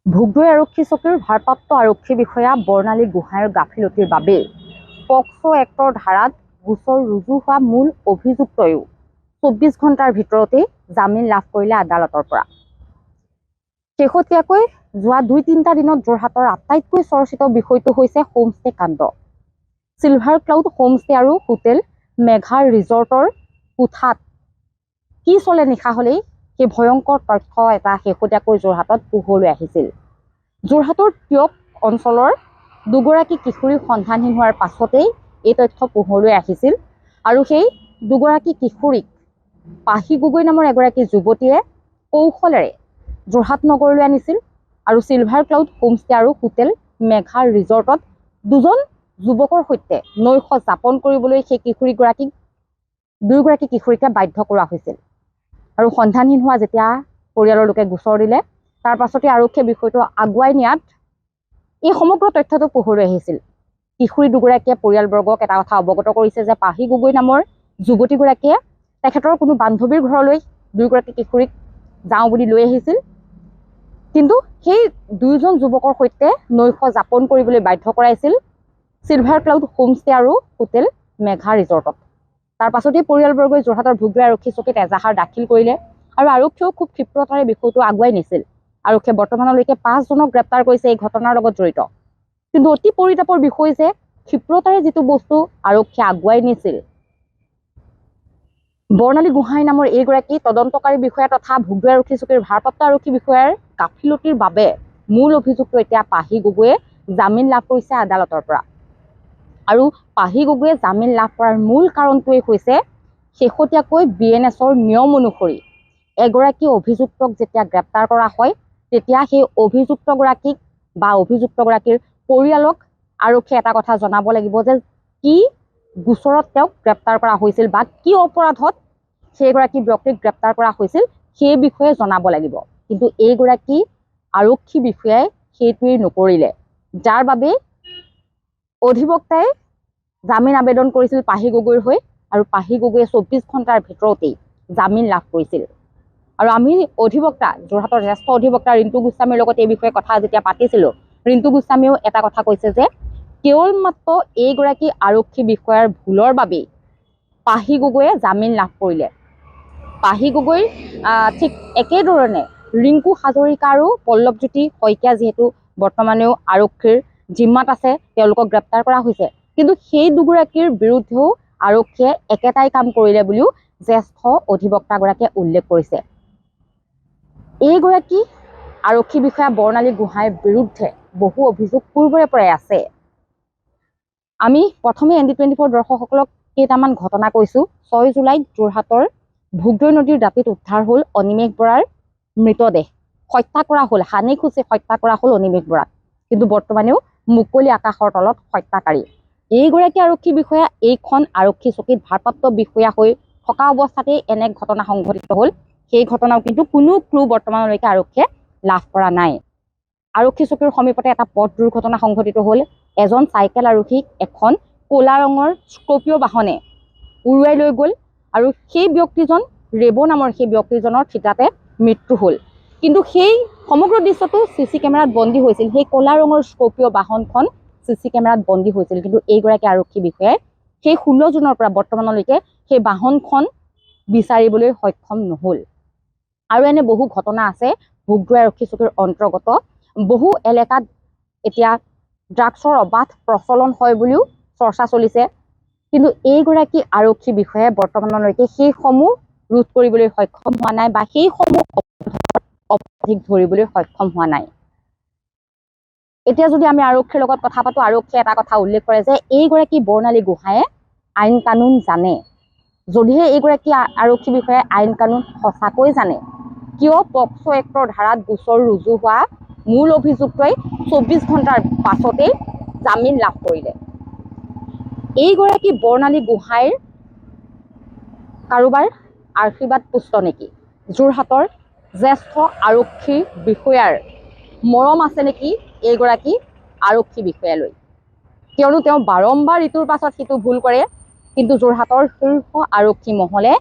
ভোগদৈ আৰক্ষী চকীৰ ভাৰপ্ৰাপ্ত আৰক্ষী বিষয়া বৰ্ণালী গোহাঁইৰ গাফিলতিৰ বাবে পক্সো এক্টৰ ধাৰাত গোচৰ ৰুজু হোৱা মূল অভিযুক্তয়ো ২৪ ঘণ্টাৰ ভিতৰতেই জামিন লাভ কৰিলে আদালতৰ পৰা। শেহতীয়াকৈ যোৱা ২-৩টা দিনত যোৰহাটৰ আটাইতকৈ চৰ্চিত বিষয়টো হৈছে হোমষ্টে কাণ্ড। চিলভাৰ ক্লাউড হোমষ্টে আৰু হোটেল মেঘা ৰিজৰ্টৰ কোঠাত কি চলে নিশা হলেই সেই ভয়ংকৰ তথ্য এটা শেহতীয়াকৈ যোৰহাটত পোহৰলৈ আহিছিল। যোৰহাটৰ টিয়ক অঞ্চলৰ দুগৰাকী কিশোৰী সন্ধানহীন হোৱাৰ পাছতেই এই তথ্য পোহৰলৈ আহিছিল আৰু সেই দুগৰাকী কিশোৰীক পাহি গগৈ নামৰ এগৰাকী যুৱতীয়ে কৌশলেৰে যোৰহাট নগৰলৈ আনিছিল আৰু চিলভাৰ ক্লাউড হোমষ্টে আৰু হোটেল মেঘা ৰিজৰ্টত দুজন যুৱকৰ সৈতে নৈশ যাপন কৰিবলৈ সেই দুয়োগৰাকী কিশোৰীকে বাধ্য কৰোৱা হৈছিল। আৰু সন্ধানহীন হোৱা যেতিয়া পৰিয়ালৰ লোকে গোচৰ দিলে তাৰ পাছতে আৰক্ষীয়ে বিষয়টো আগুৱাই নিয়াত এই সমগ্ৰ তথ্যটো পোহৰলৈ আহিছিল। কিশোৰী দুগৰাকীয়ে পৰিয়ালবৰ্গক এটা কথা অৱগত কৰিছে যে পাহি গগৈ নামৰ যুৱতীগৰাকীয়ে তেখেতৰ কোনো বান্ধৱীৰ ঘৰলৈ দুয়োগৰাকী কিশোৰীক যাওঁ বুলি লৈ আহিছিল, কিন্তু সেই দুয়োজন যুৱকৰ সৈতে নৈশ যাপন কৰিবলৈ বাধ্য কৰাইছিল চিলভাৰ ক্লাউড হোমষ্টে আৰু হোটেল মেঘা ৰিজৰ্টত। তাৰ পাছতেই পৰিয়ালবৰ্গই যোৰহাটৰ ভোগদৈ আৰক্ষী চকীত এজাহাৰ দাখিল কৰিলে আৰু আৰক্ষীয়েও খুব ক্ষিপ্ৰতাৰে বিষয়টো আগুৱাই নিছিল। আৰক্ষীয়ে বৰ্তমানলৈকে ৫জনক গ্ৰেপ্তাৰ কৰিছে এই ঘটনাৰ লগত জড়িত। কিন্তু অতি পৰিতাপৰ বিষয় যে ক্ষিপ্ৰতাৰে যিটো বস্তু আৰক্ষীয়ে আগুৱাই নিছিল, বৰ্ণালী গোহাঁই নামৰ এইগৰাকী তদন্তকাৰী বিষয়া তথা ভোগদৈ আৰক্ষী চকীৰ ভাৰপ্ৰাপ্ত আৰক্ষী বিষয়াৰ গাফিলতিৰ বাবে মূল অভিযুক্ত এতিয়া পাহি গগৈয়ে জামিন লাভ কৰিছে আদালতৰ পৰা। আৰু পাহি গগৈয়ে জামিন লাভ কৰাৰ মূল কাৰণটোৱেই হৈছে শেহতীয়াকৈ BNSৰ নিয়ম অনুসৰি এগৰাকী অভিযুক্তক যেতিয়া গ্ৰেপ্তাৰ কৰা হয় তেতিয়া সেই অভিযুক্তগৰাকীক বা অভিযুক্তগৰাকীৰ পৰিয়ালক আৰক্ষীয়ে এটা কথা জনাব লাগিব যে কি গোচৰত তেওঁক গ্ৰেপ্তাৰ কৰা হৈছিল বা কি অপৰাধত সেইগৰাকী ব্যক্তিক গ্ৰেপ্তাৰ কৰা হৈছিল সেই বিষয়ে জনাব লাগিব। কিন্তু এইগৰাকী আৰক্ষী বিষয়াই সেইটোৱেই নকৰিলে, যাৰ বাবে অধিবক্তাই জামিন আবেদন কৰিছিল পাহি গগৈৰ হৈ আৰু পাহি গগৈয়ে ২৪ ঘণ্টাৰ ভিতৰতেই জামিন লাভ কৰিছিল। আৰু আমি অধিবক্তা যোৰহাটৰ জ্যেষ্ঠ অধিবক্তা ৰিণ্টু গোস্বামীৰ লগত এই বিষয়ে কথা যেতিয়া পাতিছিলোঁ, ৰিণ্টু গোস্বামীয়েও এটা কথা কৈছে যে কেৱল মাত্ৰ এইগৰাকী আৰক্ষী বিষয়াৰ ভুলৰ বাবেই পাহি গগৈয়ে জামিন লাভ কৰিলে। পাহি গগৈ ঠিক একেধৰণে ৰিংকু হাজৰিকা আৰু পল্লৱজ্যোতি শইকীয়া যিহেতু বৰ্তমানেও আৰক্ষীৰ জিম্মাত আছে, তেওঁলোকক গ্ৰেপ্তাৰ কৰা হৈছে, কিন্তু সেই দুগৰাকীৰ বিৰুদ্ধেও আৰক্ষীয়ে একেটাই কাম কৰিলে বুলিও জ্যেষ্ঠ অধিবক্তাগৰাকীয়ে উল্লেখ কৰিছে। এইগৰাকী আৰক্ষী বিষয়া বৰ্ণালী গোহাঁইৰ বিৰুদ্ধে বহু অভিযোগ পূৰ্বৰে পৰাই আছে। আমি প্ৰথমে ND24 দৰ্শকসকলক কেইটামান ঘটনা কৈছোঁ। ৬ জুলাইত যোৰহাটৰ ভোগদৈ নদীৰ দাঁতিত উদ্ধাৰ হ'ল অনিমেষ বৰাৰ মৃতদেহ। হত্যা কৰা হ'ল, হানি খুচি হত্যা কৰা হ'ল অনিমেষ বৰাক, কিন্তু বৰ্তমানেও মুকলি আকাশৰ তলত হত্যাকাৰী। এইগৰাকী আৰক্ষী বিষয়া এইখন আৰক্ষী চকীত ভাৰপ্ৰাপ্ত বিষয়া হৈ থকা অৱস্থাতেই এনে ঘটনা সংঘটিত হ'ল। সেই ঘটনাও কিন্তু কোনো ক্লু বৰ্তমানলৈকে আৰক্ষীয়ে লাভ কৰা নাই। আৰক্ষী চকীৰ সমীপতে এটা পথ দুৰ্ঘটনা সংঘটিত হ'ল। এজন চাইকেল আৰোহীক এখন ক'লা ৰঙৰ স্কৰ্পিঅ' বাহনে উৰুৱাই লৈ গ'ল আৰু সেই ব্যক্তিজন ৰেব নামৰ সেই ব্যক্তিজনৰ থিতাতে মৃত্যু হ'ল। কিন্তু সেই সমগ্ৰ দৃশ্যটো CC কেমেৰাত বন্দী হৈছিল। সেই ক'লা ৰঙৰ স্কৰ্পিঅ' বাহনখন CC কেমেৰাত বন্দী হৈছিল, কিন্তু এইগৰাকী আৰক্ষী বিষয়াই সেই 16 জুনৰ পৰা বৰ্তমানলৈকে সেই বাহনখন বিচাৰিবলৈ সক্ষম নহ'ল। আৰু এনে বহু ঘটনা আছে ভোগদৈ আৰক্ষী চকীৰ অন্তৰ্গত। বহু এলেকাত এতিয়া ড্ৰাগছৰ অবাধ প্ৰচলন হয় বুলিও চৰ্চা চলিছে, কিন্তু এইগৰাকী আৰক্ষী বিষয়াই বৰ্তমানলৈকে সেইসমূহ ৰোধ কৰিবলৈ সক্ষম হোৱা নাই বা সেইসমূহ অপৰাধীক ধৰিবলৈ সক্ষম হোৱা নাই। এতিয়া যদি আমি আৰক্ষীৰ লগত কথা পাতোঁ, আৰক্ষীয়ে এটা কথা উল্লেখ কৰে যে এইগৰাকী বৰ্ণালী গোহাঁইয়ে আইন কানুন জানে। যদিহে এইগৰাকী আৰক্ষী বিষয়াই আইন কানুন সঁচাকৈ জানে, কিয় পক্সো এক্টৰ ধাৰাত গোচৰ ৰুজু হোৱা মূল অভিযুক্তই ২৪ ঘণ্টাৰ পাছতেই জামিন লাভ কৰিলে? এইগৰাকী বৰ্ণালী গোহাঁইৰ কাৰোবাৰ আশীৰ্বাদ পুষ্ট নেকি? যোৰহাটৰ জ্যেষ্ঠ আৰক্ষী বিষয়াৰ মৰম আছে নেকি এইগৰাকী আৰক্ষী বিষয়ালৈ? কিয়নো তেওঁ বাৰম্বাৰ ইটোৰ পাছত সিটো ভুল কৰে, কিন্তু যোৰহাটৰ শীৰ্ষ আৰক্ষী মহলে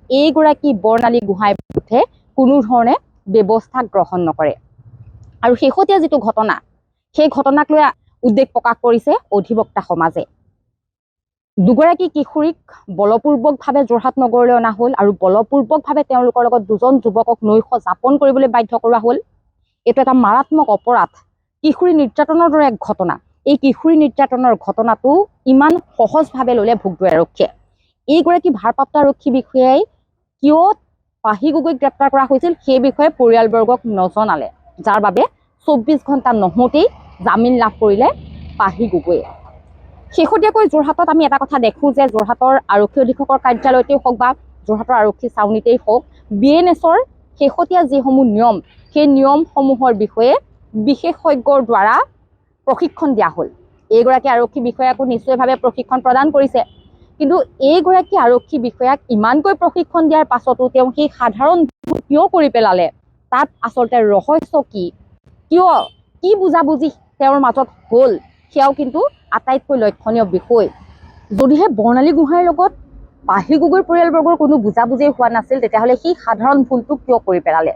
এইগৰাকী বৰ্ণালী গোহাঁইৰ বিৰুদ্ধে কোনো ধৰণে ব্যৱস্থা গ্ৰহণ নকৰে। আৰু শেহতীয়া যিটো ঘটনা, সেই ঘটনাক লৈ উদ্বেগ প্ৰকাশ কৰিছে অধিবক্তা সমাজে। দুগৰাকী কিশোৰীক বলপূৰ্বকভাৱে যোৰহাট নগৰলৈ অনা হ'ল আৰু বলপূৰ্বকভাৱে তেওঁলোকৰ লগত দুজন যুৱকক নৈশ যাপন কৰিবলৈ বাধ্য কৰোৱা হ'ল। এইটো এটা মাৰাত্মক অপৰাধ, কিশোৰী নিৰ্যাতনৰ দৰে এক ঘটনা। এই কিশোৰী নিৰ্যাতনৰ ঘটনাটো ইমান সহজভাৱে ল'লে ভোগদৈ আৰক্ষীয়ে। এইগৰাকী ভাৰপ্ৰাপ্ত আৰক্ষী বিষয়াই কিয় পাহি গগৈক গ্ৰেপ্তাৰ কৰা হৈছিল সেই বিষয়ে পৰিয়ালবৰ্গক নজনালে, যাৰ বাবে 24 ঘণ্টা নহওঁতেই জামিন লাভ কৰিলে পাহি গগৈয়ে। শেহতীয়াকৈ যোৰহাটত আমি এটা কথা দেখোঁ যে যোৰহাটৰ আৰক্ষী অধীক্ষকৰ কাৰ্যালয়তেই হওক বা যোৰহাটৰ আৰক্ষী ছাউনীতেই হওক, BNSৰ শেহতীয়া যিসমূহ নিয়ম, সেই নিয়মসমূহৰ বিষয়ে বিশেষজ্ঞৰ দ্বাৰা প্ৰশিক্ষণ দিয়া হ'ল। এইগৰাকী আৰক্ষী বিষয়াকো নিশ্চয়ভাৱে প্ৰশিক্ষণ প্ৰদান কৰিছে, কিন্তু এইগৰাকী আৰক্ষী বিষয়াক ইমানকৈ প্ৰশিক্ষণ দিয়াৰ পাছতো তেওঁ সেই সাধাৰণ ভুল কিয় কৰি পেলালে, তাত আচলতে ৰহস্য কি বুজাবুজি তেওঁৰ মাজত হ'ল, সেয়াও কিন্তু আটাইতকৈ লক্ষণীয় বিষয়। যদিহে বৰ্ণালী গোহাঁইৰ লগত পাহি গগৈৰ পৰিয়ালবৰ্গৰ কোনো বুজাবুজিয়ে হোৱা নাছিল, তেতিয়াহ'লে সেই সাধাৰণ ভুলটো কিয় কৰি পেলালে?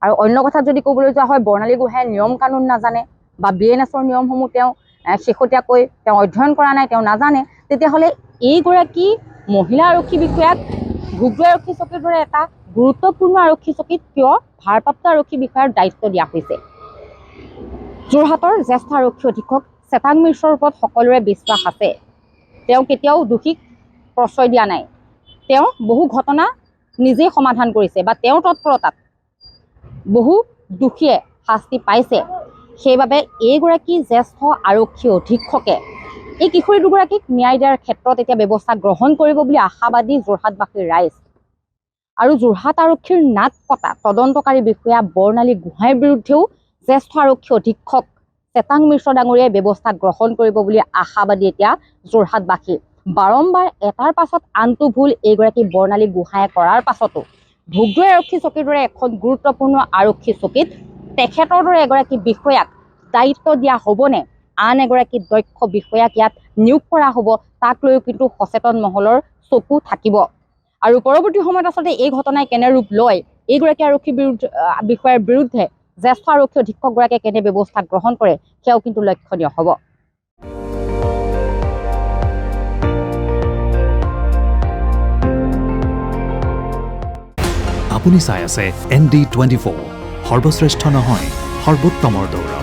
আৰু অন্য কথাত যদি ক'বলৈ যোৱা হয়, বৰ্ণালী গোহাঁইয়ে নিয়ম কানুন নাজানে বা BNSৰ নিয়মসমূহ তেওঁ শেহতীয়াকৈ অধ্যয়ন কৰা নাই, তেওঁ নাজানে, তেতিয়াহ'লে এইগৰাকী মহিলা আৰক্ষী বিষয়াক ভোগদৈ আৰক্ষী চকীৰ দৰে এটা গুৰুত্বপূৰ্ণ আৰক্ষী চকীত কিয় ভাৰপ্ৰাপ্ত আৰক্ষী বিষয়াৰ দায়িত্ব দিয়া হৈছে? যোৰহাটৰ জ্যেষ্ঠ আৰক্ষী অধীক্ষক চেতাং মিশ্ৰৰ ওপৰত সকলোৰে বিশ্বাস আছে। তেওঁ কেতিয়াও দোষীক প্ৰশ্ৰয় দিয়া নাই। তেওঁ বহু ঘটনা নিজেই সমাধান কৰিছে বা তেওঁৰ তৎপৰতাত বহু দোষীয়ে শাস্তি পাইছে। সেইবাবে এইগৰাকী জ্যেষ্ঠ আৰক্ষী অধীক্ষকে এই কিশোৰী দুগৰাকীক ন্যায় দিয়াৰ ক্ষেত্ৰত এতিয়া ব্যৱস্থা গ্ৰহণ কৰিব বুলি আশাবাদী যোৰহাটবাসীৰ ৰাইজ। আৰু যোৰহাট আৰক্ষীৰ নাক কটা তদন্তকাৰী বিষয়া বৰ্ণালী গোহাঁইৰ বিৰুদ্ধেও জ্যেষ্ঠ আৰক্ষী অধীক্ষক চেতাং মিশ্ৰ ডাঙৰীয়াই ব্যৱস্থা গ্ৰহণ কৰিব বুলি আশাবাদী এতিয়া যোৰহাটবাসী। বাৰম্বাৰ এটাৰ পাছত আনটো ভুল এইগৰাকী বৰ্ণালী গোহাঁইয়ে কৰাৰ পাছতো ভোগদৈ আৰক্ষী চকীৰ দৰে এখন গুৰুত্বপূৰ্ণ আৰক্ষী চকীত তেখেতৰ দৰে এগৰাকী বিষয়াক দায়িত্ব দিয়া হ'বনে, আন এগৰাকী দক্ষ বিষয়াক ইয়াত নিয়োগ কৰা হ'ব, তাক লৈও কিন্তু সচেতন মহলৰ চকু থাকিব। আৰু পৰৱৰ্তী সময়ত আচলতে এই ঘটনাই কেনে ৰূপ লয়, এইগৰাকী আৰক্ষী বিষয়াৰ বিৰুদ্ধে জ্যেষ্ঠ আৰক্ষী অধীক্ষকগৰাকীয়ে কেনে ব্যৱস্থা গ্ৰহণ কৰে, সেয়াও কিন্তু লক্ষণীয় হ'ব। আপুনি চাই আছে ND24, সৰ্বশ্ৰেষ্ঠ নহয় সৰ্বোত্তমৰ দৌৰ।